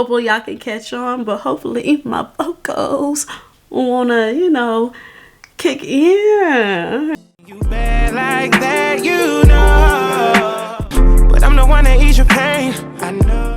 Hopefully y'all can catch on, but hopefully my vocals wanna, you know, kick in. You bad like that, you know, but I'm the one that ease your pain, I know.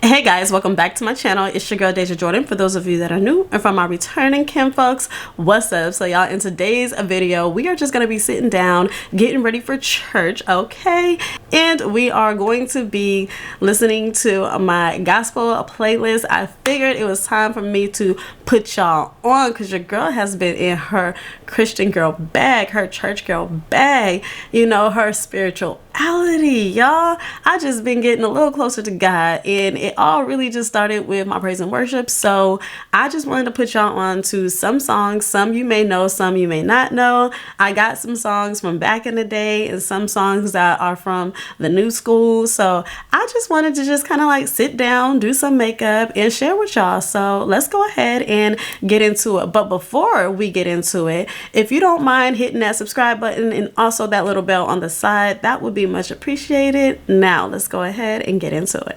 Hey guys, welcome back to my channel. It's your girl Dazja Jordan. For those of you that are new and from my returning Kinfolks, what's up? So y'all, in today's video we are just gonna be sitting down getting ready for church, okay? And we are going to be listening to my gospel playlist. I figured it was time for me to put y'all on because your girl has been in her Christian girl bag, her church girl bag, you know, her spirituality, y'all. I just been getting a little closer to God, and it all really just started with my praise and worship. So I just wanted to put y'all on to some songs. Some you may know, some you may not know. I got some songs from back in the day and some songs that are from the new school. So I just wanted to just kind of like sit down, do some makeup, and share with y'all. So let's go ahead and get into it. But before we get into it, if you don't mind hitting that subscribe button and also that little bell on the side, that would be much appreciated. Now let's go ahead and get into it.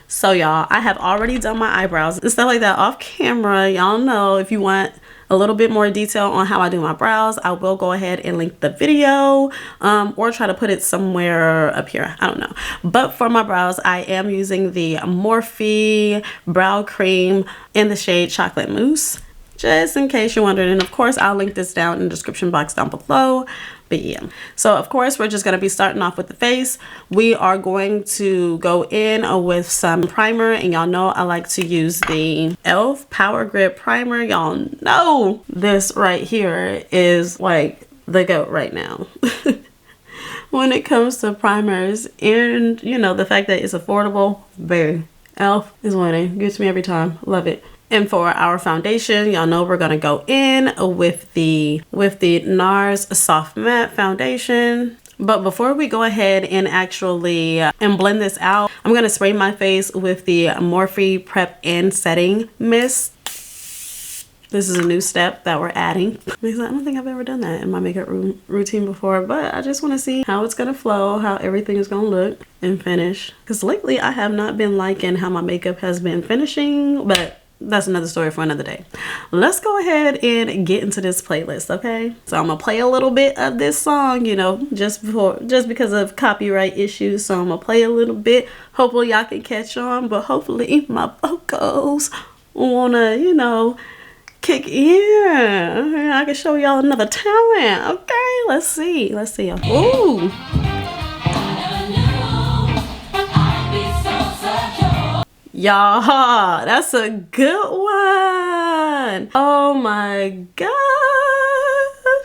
So y'all, I have already done my eyebrows and stuff like that off camera. Y'all know if you want a little bit more detail on how I do my brows, I will go ahead and link the video or try to put it somewhere up here. I don't know. But for my brows, I am using the Morphe brow cream in the shade Chocolate Mousse, just in case you're wondering. And of course, I'll link this down in the description box down below. But yeah, so of course we're just going to be starting off with the face. We are going to go in with some primer, and y'all know I like to use the e.l.f. Power Grip Primer. Y'all know this right here is like the GOAT right now when it comes to primers, and you know, the fact that it's affordable, very e.l.f. is winning. Gets me every time. Love it. And for our foundation, y'all know we're gonna go in with the NARS Soft Matte Foundation. But before we go ahead and actually blend this out, I'm gonna spray my face with the Morphe Prep and Setting Mist. This is a new step that we're adding because I don't think I've ever done that in my makeup routine before, but I just want to see how it's gonna flow, how everything is gonna look and finish. Because lately I have not been liking how my makeup has been finishing, but that's another story for another day. Let's go ahead and get into this playlist, okay? So I'm gonna play a little bit of this song, you know, just because of copyright issues. So I'm gonna play a little bit. Hopefully y'all can catch on, but hopefully my vocals wanna, you know, kick in. I can show y'all another talent, okay? Let's see. Ooh. Y'all, that's a good one. Oh my gosh.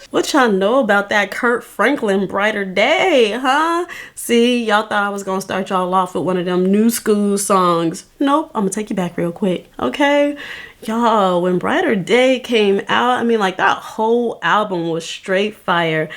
What y'all know about that Kirk Franklin Brighter Day, huh? See, y'all thought I was gonna start y'all off with one of them new school songs. Nope, I'm gonna take you back real quick, okay? Y'all, when Brighter Day came out, I mean, like, that whole album was straight fire.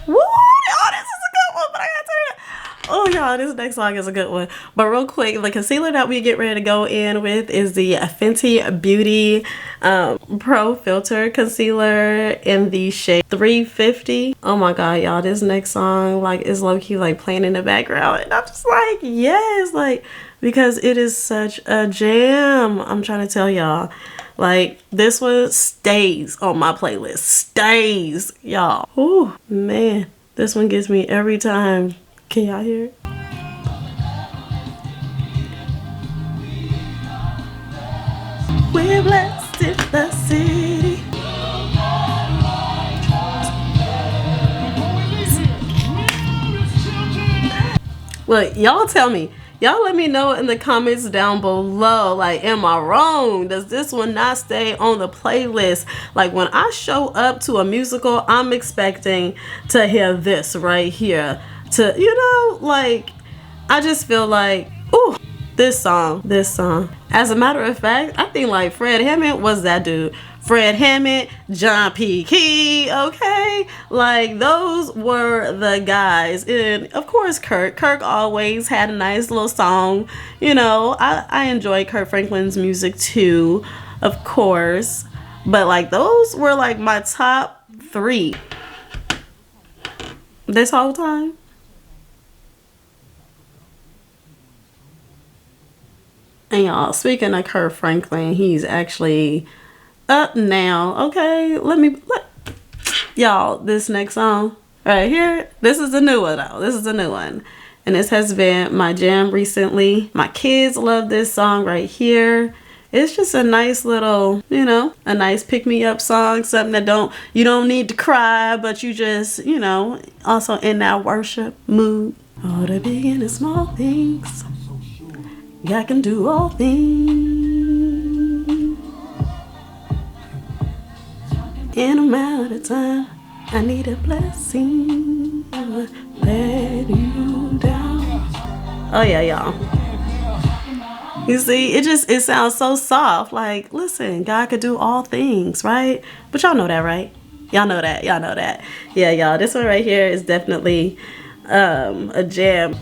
Woo! Oh, this is a good one, but I gotta tell you that. Oh y'all, this next song is a good one. But real quick, the concealer that we get ready to go in with is the Fenty Beauty Pro Filter Concealer in the shade 350. Oh my god, y'all, this next song like is low-key like playing in the background, and I'm just like, yes, like, because it is such a jam. I'm trying to tell y'all, like, this one stays on my playlist, stays, y'all. Oh man, this one gets me every time. Can y'all hear it? We're blessed in the city. Look, y'all tell me. Y'all let me know in the comments down below, like, am I wrong? Does this one not stay on the playlist? Like, when I show up to a musical, I'm expecting to hear this right here. To, you know, like, I just feel like, ooh, this song. As a matter of fact, I think like Fred Hammond was that dude. Fred Hammond, John P. Key, okay? Like, those were the guys. And of course, Kirk always had a nice little song. You know, I enjoy Kirk Franklin's music too, of course. But like, those were like my top 3. this whole time. And y'all, speaking of Kirk Franklin, he's actually up now. Okay, y'all, this next song right here, this is a new one though. This is a new one. And this has been my jam recently. My kids love this song right here. It's just a nice little, you know, a nice pick-me-up song. Something that you don't need to cry, but you just, you know, also in that worship mood. All the big and the small things. I can do all things. In a amount of time, I need a blessing. Let you down. Oh yeah, y'all. You see, it sounds so soft. Like, listen, God could do all things, right? But y'all know that, right? Y'all know that. Y'all know that. Yeah, y'all. This one right here is definitely a jam.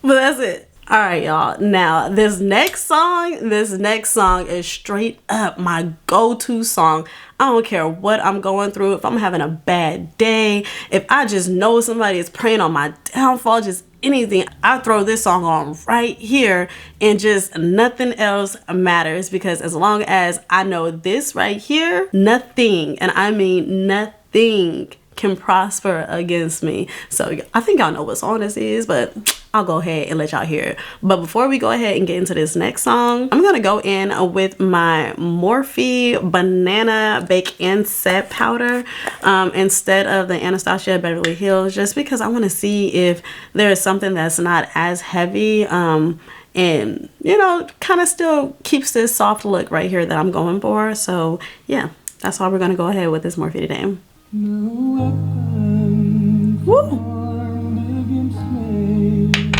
But that's it. All right, y'all. Now, this next song is straight up my go-to song. I don't care what I'm going through. If I'm having a bad day, if I just know somebody is praying on my downfall, just anything, I throw this song on right here and just nothing else matters, because as long as I know this right here, nothing, and I mean nothing, can prosper against me. So I think y'all know what song this is, but I'll go ahead and let y'all hear it. But before we go ahead and get into this next song, I'm gonna go in with my Morphe Banana Bake and Set powder instead of the Anastasia Beverly Hills, just because I want to see if there is something that's not as heavy and, you know, kind of still keeps this soft look right here that I'm going for. So yeah, that's why we're gonna go ahead with this Morphe today. Woo!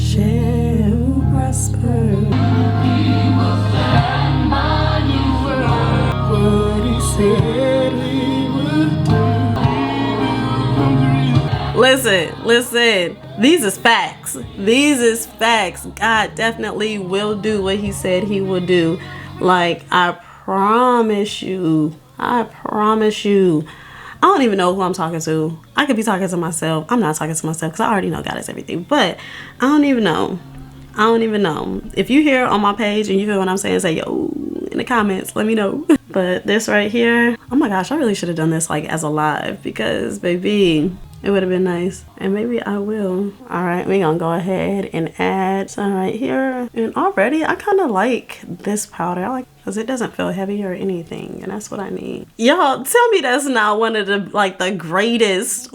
Shall prosper. He will stand by your word. What he said he would do. Listen. These is facts. These is facts. God definitely will do what he said he would do. Like, I promise you. I don't even know who I'm talking to. I could be talking to myself. I'm not talking to myself because I already know God is everything. But I don't even know. If you hear on my page and you feel what I'm saying, say yo in the comments. Let me know. But this right here, oh my gosh, I really should have done this like as a live, because baby, it would have been nice. And maybe I will. All right, we're gonna go ahead and add some right here. And already I kind of like this powder. I like, because it doesn't feel heavy or anything, and that's what I need. Y'all, tell me that's not one of the greatest.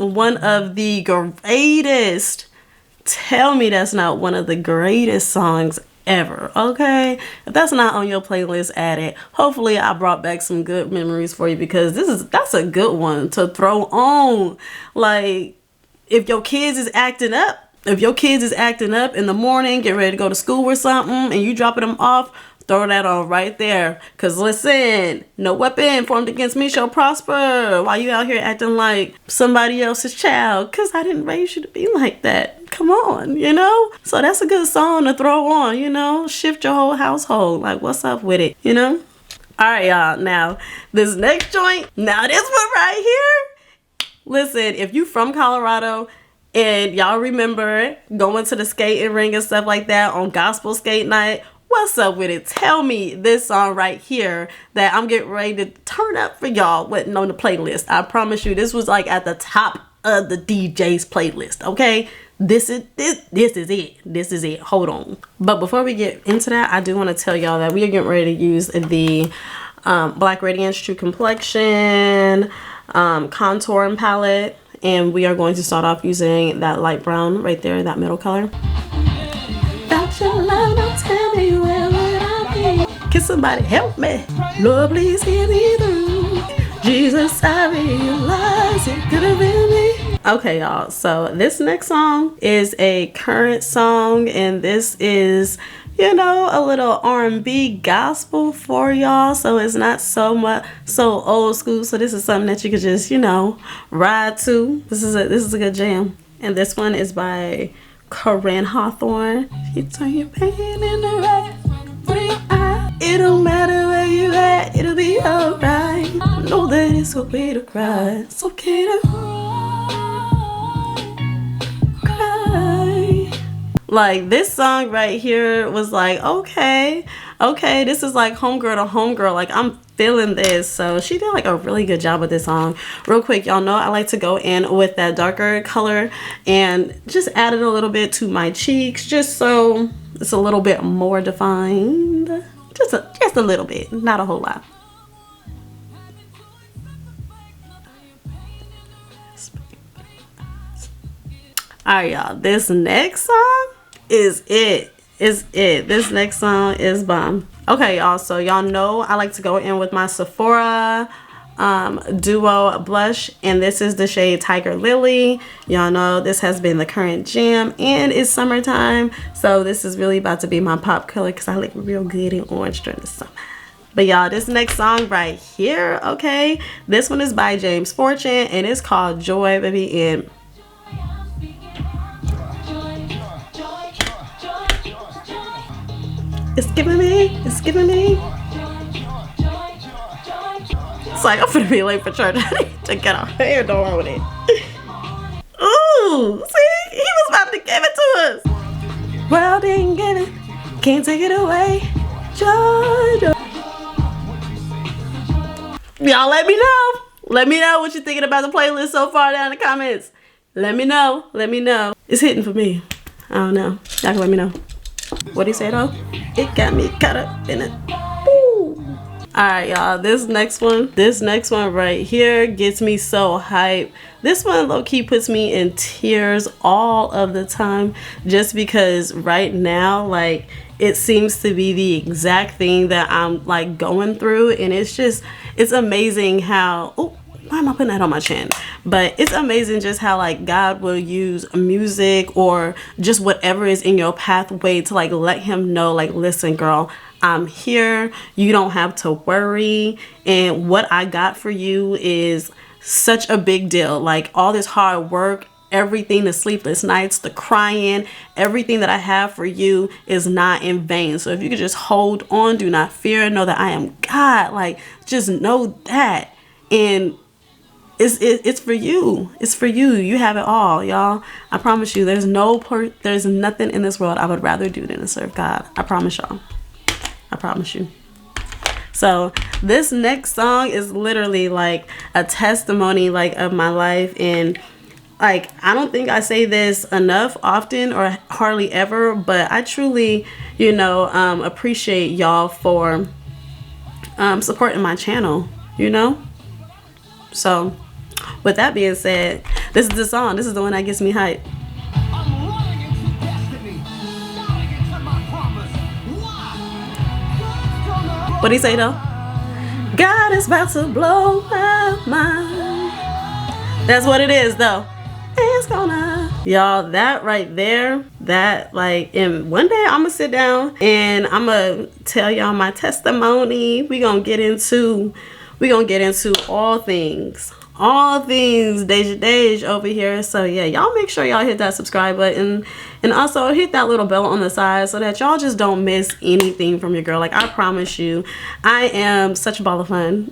Tell me that's not one of the greatest songs ever, okay? If that's not on your playlist, add it. Hopefully I brought back some good memories for you, because that's a good one to throw on. Like, if your kids is acting up in the morning, get ready to go to school or something, and you dropping them off, throw that on right there. Because listen, no weapon formed against me shall prosper. While you out here acting like somebody else's child, because I didn't raise you to be like that. Come on, you know? So that's a good song to throw on, you know? Shift your whole household. Like, what's up with it, you know? All right, y'all. Now, this next joint, now this one right here. Listen, if you from Colorado and y'all remember going to the skating ring and stuff like that on gospel skate night, what's up with it? Tell me this song right here that I'm getting ready to turn up for y'all wasn't on the playlist. I promise you, this was like at the top of the DJ's playlist, okay? This is it. Hold on. But before we get into that, I do want to tell y'all that we are getting ready to use the Black Radiance True Complexion contouring palette, and we are going to start off using that light brown right there, that middle color. Without your love, don't tell me where would I be? Can somebody help me? Lord, please hear me through. Jesus, I realize it could have been me. Okay, y'all, so this next song is a current song, and this is, you know, a little R&B gospel for y'all, so it's not so old school. So this is something that you could just, you know, ride to. This is a good jam. And this one is by Koryn Hawthorne. You turn your pain into right. It don't matter where you at, it'll be alright. Know that it's okay to cry. It's okay to cry. Like, this song right here was like, okay, this is like homegirl to homegirl. Like, I'm feeling this. So she did like a really good job with this song. Real quick, y'all know I like to go in with that darker color and just add it a little bit to my cheeks, just so it's a little bit more defined. Just a little bit, not a whole lot. Alright, y'all, this next song is it. This next song is bomb. Okay, y'all, so y'all know I like to go in with my Sephora duo blush, and this is the shade Tiger Lily. Y'all know this has been the current jam, and it's summertime, so this is really about to be my pop color because I look real good in orange during the summer. But y'all, this next song right here, okay, this one is by James Fortune, and it's called Joy, baby. And it's giving me. It's like, I'm gonna be late for church. I need to get our hair done with it. Ooh, see? He was about to give it to us. World didn't give it, can't take it away. Joy. Y'all let me know. Let me know what you're thinking about the playlist so far down in the comments. Let me know. It's hitting for me. I don't know. Y'all can let me know. What he say though? It got me caught up in it. Alright, y'all, this next one right here gets me so hyped. This one low-key puts me in tears all of the time, just because right now, like, it seems to be the exact thing that I'm like going through, and it's amazing how, oh, why am I putting that on my chin? But it's amazing just how like God will use music or just whatever is in your pathway to like let him know, like, listen, girl, I'm here. You don't have to worry. And what I got for you is such a big deal. Like, all this hard work, everything, the sleepless nights, the crying, everything that I have for you is not in vain. So if you could just hold on, do not fear, know that I am God. Like, just know that. And it's for you. It's for you. You have it all, y'all. I promise you, there's nothing in this world I would rather do than to serve God. I promise y'all. I promise you. So this next song is literally like a testimony like of my life, and like, I don't think I say this enough often or hardly ever, but I truly, you know, appreciate y'all for supporting my channel, you know. So with that being said, this is the song. This is the one that gets me hyped. What'd he say though? God is about to blow my mind. That's what it is though. It's gonna. Y'all, that right there, that like, and one day I'm gonna sit down and I'm gonna tell y'all my testimony. We gonna get into all things Dazja over here. So yeah, y'all make sure y'all hit that subscribe button and also hit that little bell on the side so that y'all just don't miss anything from your girl. Like, I promise you, I am such a ball of fun.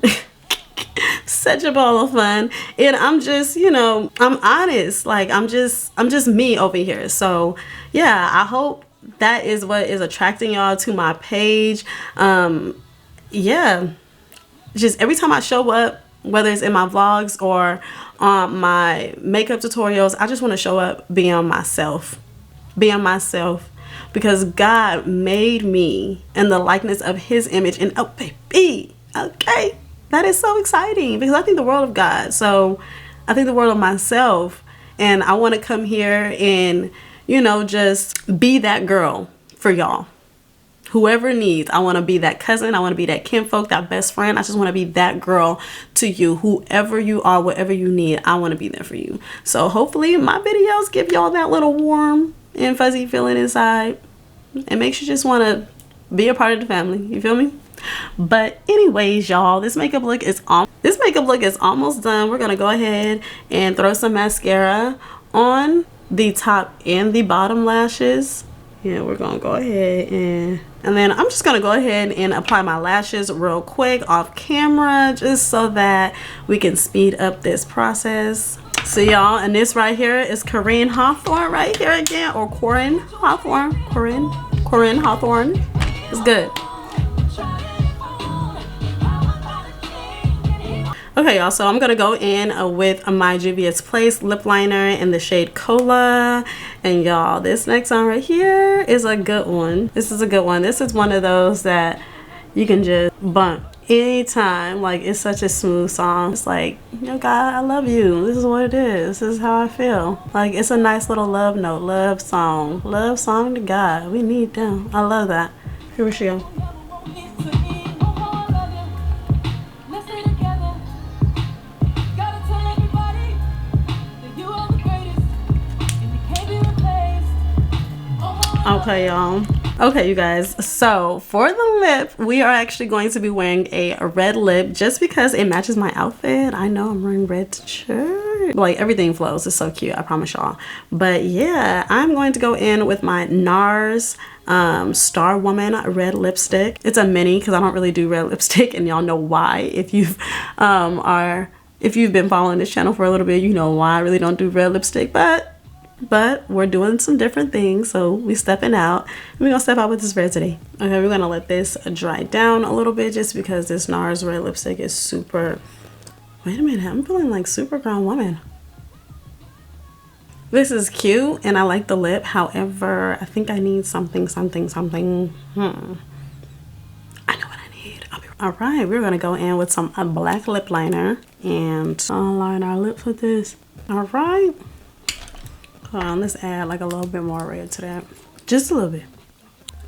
Such a ball of fun. And I'm just, you know, I'm honest. Like, I'm just me over here. So yeah, I hope that is what is attracting y'all to my page. Yeah, just every time I show up, whether it's in my vlogs or on my makeup tutorials, I just want to show up being myself, because God made me in the likeness of his image. And oh baby, okay, that is so exciting, because I think the world of God, so I think the world of myself, and I want to come here and, you know, just be that girl for y'all. Whoever needs, I want to be that cousin, I want to be that kinfolk, that best friend. I just want to be that girl to you. Whoever you are, whatever you need, I want to be there for you. So hopefully my videos give y'all that little warm and fuzzy feeling inside. It makes you just want to be a part of the family. You feel me? But anyways, y'all, this makeup look is almost done. We're going to go ahead and throw some mascara on the top and the bottom lashes. Yeah, we're gonna go ahead and then I'm just gonna go ahead and apply my lashes real quick off camera, just so that we can speed up this process. So y'all, and this right here is Koryn Hawthorne right here again, or Koryn Hawthorne. Koryn Hawthorne. It's good. Okay, y'all, so I'm gonna go in with my Juvia's Place lip liner in the shade Kola. And y'all, this next one right here is a good one. This is a good one. This is one of those that you can just bump anytime. Like, it's such a smooth song. It's like, yo, God, I love you. This is what it is. This is how I feel. Like, it's a nice little love note, love song to God. We need them. I love that. Here we go. Okay, y'all. Okay, you guys, so for the lip, we are actually going to be wearing a red lip just because it matches my outfit. I know I'm wearing red to church. Like, everything flows. It's so cute, I promise y'all. But yeah, I'm going to go in with my NARS Starwoman red lipstick. It's a mini because I don't really do red lipstick, and y'all know why. If you've if you've been following this channel for a little bit, you know why I really don't do red lipstick, but we're doing some different things, so we stepping out. We're gonna step out with this red today. Okay, we're gonna let this dry down a little bit just because this NARS red lipstick is super, wait a minute, I'm feeling like super grown woman. This is cute and I like the lip. However, I think I need something. I know what I need. All right, we're gonna go in with some black lip liner and line our lips with this. All right. Hold on, let's add like a little bit more red to that. Just a little bit.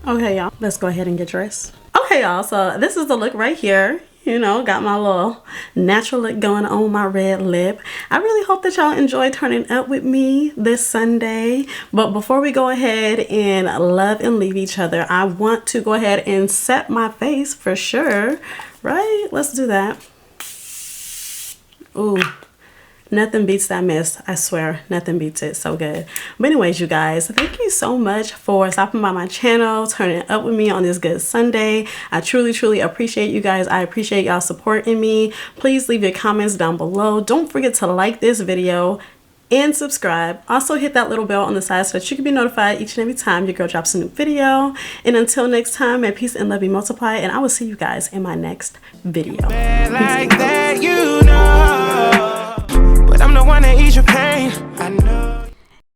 Okay, y'all, let's go ahead and get dressed. Okay, y'all, so this is the look right here. You know, got my little natural look going on my red lip. I really hope that y'all enjoy turning up with me this Sunday. But before we go ahead and love and leave each other, I want to go ahead and set my face for sure. Right? Let's do that. Ooh. Nothing beats that mist. I swear, nothing beats it. So good. But anyways, you guys, thank you so much for stopping by my channel, turning up with me on this good Sunday. I truly, truly appreciate you guys. I appreciate y'all supporting me. Please leave your comments down below. Don't forget to like this video and subscribe. Also hit that little bell on the side so that you can be notified each and every time your girl drops a new video. And until next time, may peace and love be multiplied, and I will see you guys in my next video. Like that, you know. But I'm the one that ease your pain. I know.